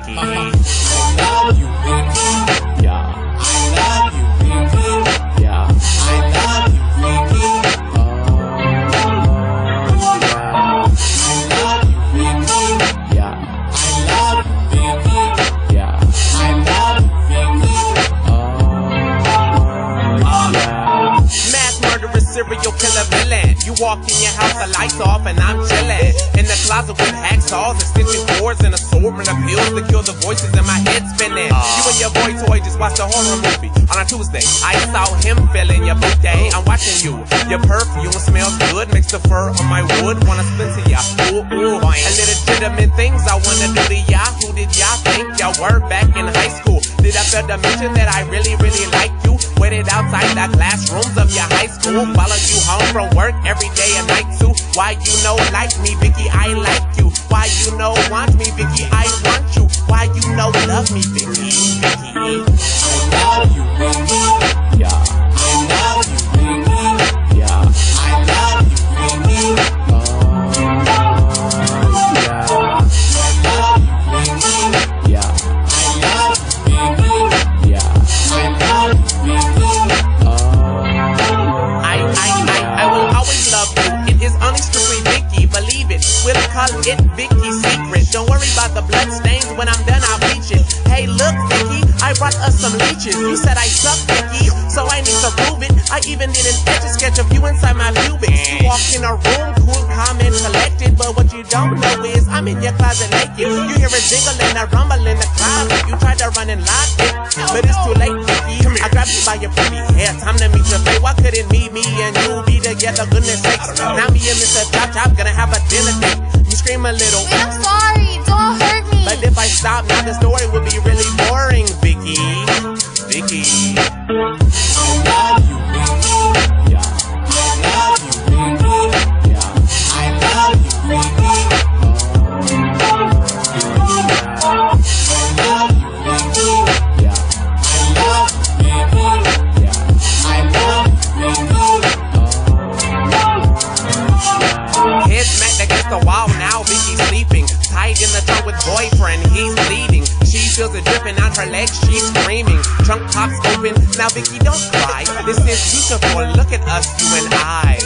Vicky. I love you, Vicky. Yeah. I love you, Vicky. Yeah. I love you, Vicky. I love you, Vicky. Yeah. I love you, Vicky. Yeah. I love you, Vicky. Yeah. Mass murderer, serial killer villain. You walk in your house, the lights off, and I'm chillin' in the closet with hacksaws, extension cords, and a sword and a pills to kill the voices in my head spinning. You and your boy toy just watched a horror movie on a Tuesday. I saw him feeling your birthday. I'm watching you. Your perfume smells good, makes the fur on my wood wanna spin to ya. Ooh, ooh, and legitimate things I wanna do to ya. Who did y'all think y'all were back in high school? Did I fail to mention that I really like you? Waited outside the classrooms of your high school. Followed you home from work every day and night too. Why you know like me, Vicky, I like you. Why you know want me, Vicky, I want you. Why you know love me, Vicky, Vicky. I love you, Vicky. Yeah. I love you, Vicky. Yeah. I love you, Vicky. Yeah. I love you, Vicky. Yeah. I love you, Vicky. Yeah. I love you, Vicky. I will always love you. It is only strictly Vicky, believe it. We'll call it Vicky's secret. Don't worry about the blood stains. When I'm done, I'll bleach it. Hey, look, Vicky, I brought us some leeches. You said I suck, Vicky, so I need to prove it. I even did an etch-a-sketch of you inside my pubic. You walked in a room, cool, calm, and collected. But what you don't know is I'm in your closet naked. You hear a jingle and a rumble in the closet. You tried to run and lock it, but it's too late, Vicky. I grabbed you by your pretty hair. Time to meet your fate. Why couldn't me and you be together? Goodness sakes. Now me and Mr. Chop gonna have a dinner date. You scream a little. Wait, I'm sorry. Don't hurt me. But if I stop now, the story would be really boring, Vicky. Vicky. I love you, Vicky. Yeah. I love you, Vicky. Yeah. I love you, Vicky. I love you, Vicky. Yeah. I love you, Vicky. Yeah. I love you, Vicky. Head smacked against the wall, now Vicky's sleeping. Tied in the trunk with boyfriend, he's bleeding. She feels it dripping out her legs, she's screaming. Trunk pops open, now Vicky don't cry. This is beautiful, look at us, you and I.